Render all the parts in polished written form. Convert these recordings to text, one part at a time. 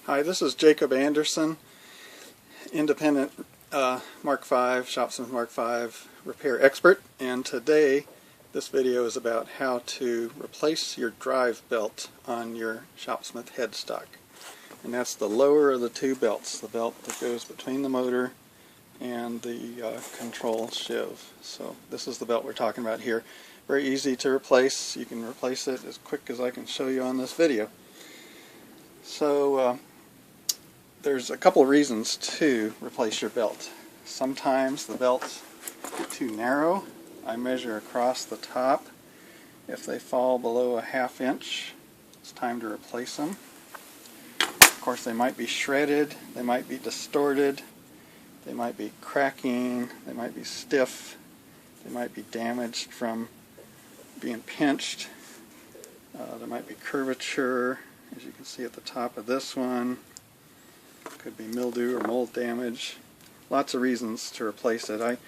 Hi, this is Jacob Anderson, independent Mark V, Shopsmith Mark V repair expert, and today this video is about how to replace your drive belt on your Shopsmith headstock. And that's the lower of the two belts, the belt that goes between the motor and the control sheave. So this is the belt we're talking about here. Very easy to replace. You can replace it as quick as I can show you on this video. So there's a couple of reasons to replace your belt. Sometimes the belts get too narrow. I measure across the top. If they fall below a ½ inch, it's time to replace them. Of course, they might be shredded, they might be distorted, they might be cracking, they might be stiff, they might be damaged from being pinched. There might be curvature, as you can see at the top of this one. Could be mildew or mold damage. Lots of reasons to replace it.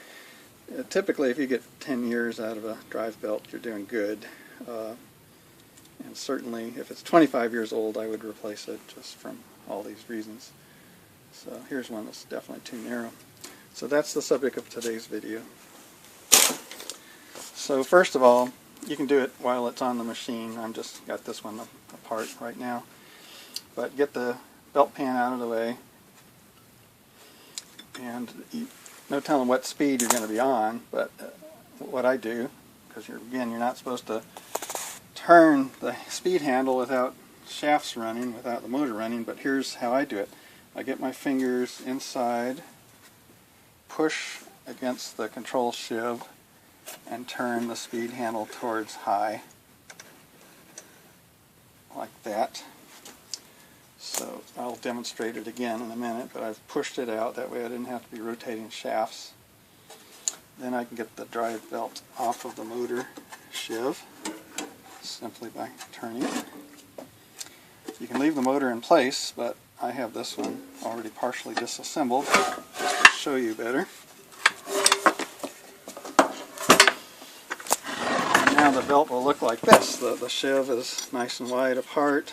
Typically, if you get 10 years out of a drive belt, you're doing good. And certainly, if it's 25 years old, I would replace it just from all these reasons. So here's one that's definitely too narrow. So that's the subject of today's video. So first of all, you can do it while it's on the machine. I've just got this one apart right now. But get the belt pan out of the way, and no telling what speed you're going to be on, but what I do, because you're not supposed to turn the speed handle without shafts running, without the motor running, but here's how I do it. I get my fingers inside, push against the control sheave, and turn the speed handle towards high, like that. So I'll demonstrate it again in a minute, but I've pushed it out, that way I didn't have to be rotating shafts. Then I can get the drive belt off of the motor sheave simply by turning it. You can leave the motor in place, but I have this one already partially disassembled just to show you better. Now the belt will look like this. The sheave is nice and wide apart.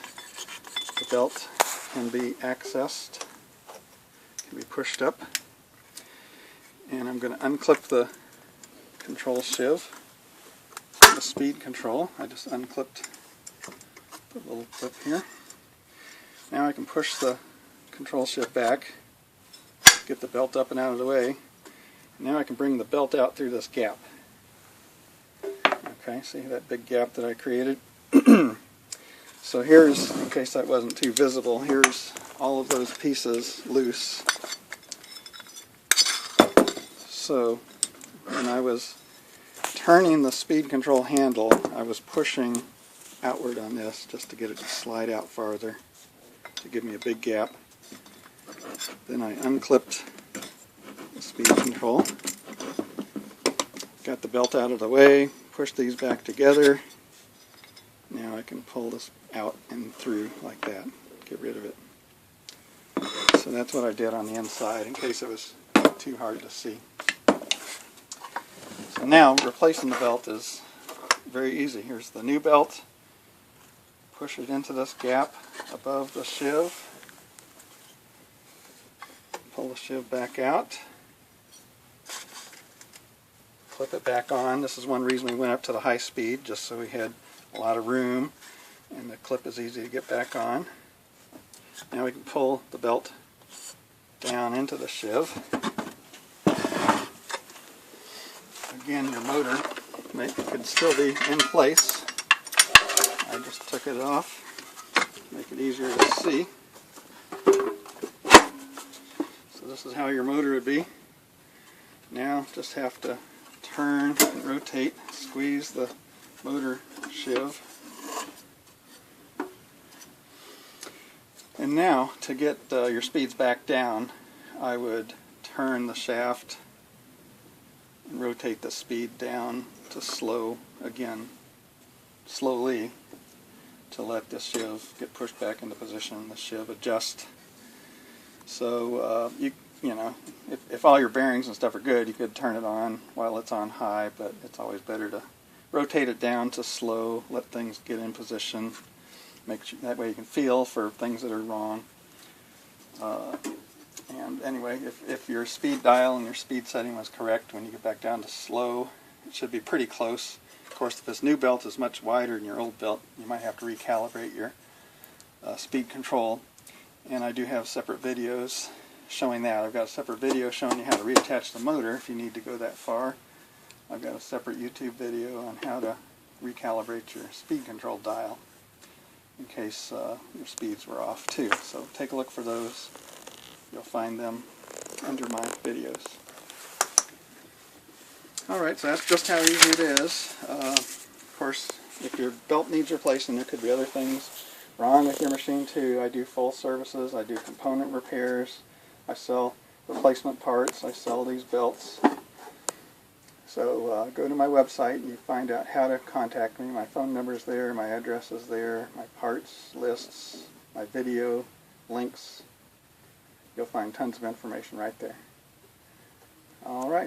The belt can be accessed, can be pushed up, and I'm going to unclip the control sheave, the speed control. I just unclipped the little clip here. Now I can push the control sheave back, get the belt up and out of the way. Now I can bring the belt out through this gap. Okay, see that big gap that I created? So here's, in case that wasn't too visible, here's all of those pieces loose. So when I was turning the speed control handle, I was pushing outward on this just to get it to slide out farther to give me a big gap. Then I unclipped the speed control, got the belt out of the way, pushed these back together. Now I can pull this out and through like that, get rid of it. So that's what I did on the inside in case it was too hard to see. So now replacing the belt is very easy. Here's the new belt. Push it into this gap above the sheave. Pull the sheave back out. Clip it back on. This is one reason we went up to the high speed, just so we had a lot of room, and the clip is easy to get back on. Now we can pull the belt down into the sheave. Again, your motor could still be in place. I just took it off, make it easier to see. So this is how your motor would be. Now just have to turn and rotate, squeeze the motor sheave. And now, to get your speeds back down, I would turn the shaft and rotate the speed down to slow again, slowly, to let the sheave get pushed back into position, the sheave adjust. So you know, if all your bearings and stuff are good, you could turn it on while it's on high, but it's always better to rotate it down to slow, let things get in position, that way you can feel for things that are wrong. And anyway, if your speed dial and your speed setting was correct, when you get back down to slow, it should be pretty close. Of course, if this new belt is much wider than your old belt, you might have to recalibrate your speed control. And I do have separate videos showing that. I've got a separate video showing you how to reattach the motor if you need to go that far. I've got a separate YouTube video on how to recalibrate your speed control dial in case your speeds were off too. So take a look for those. You'll find them under my videos. Alright, so that's just how easy it is. Of course, if your belt needs replacing, there could be other things wrong with your machine too. I do full services, I do component repairs, I sell replacement parts, I sell these belts. So go to my website and you find out how to contact me. My phone number is there, my address is there, my parts lists, my video links. You'll find tons of information right there. All right.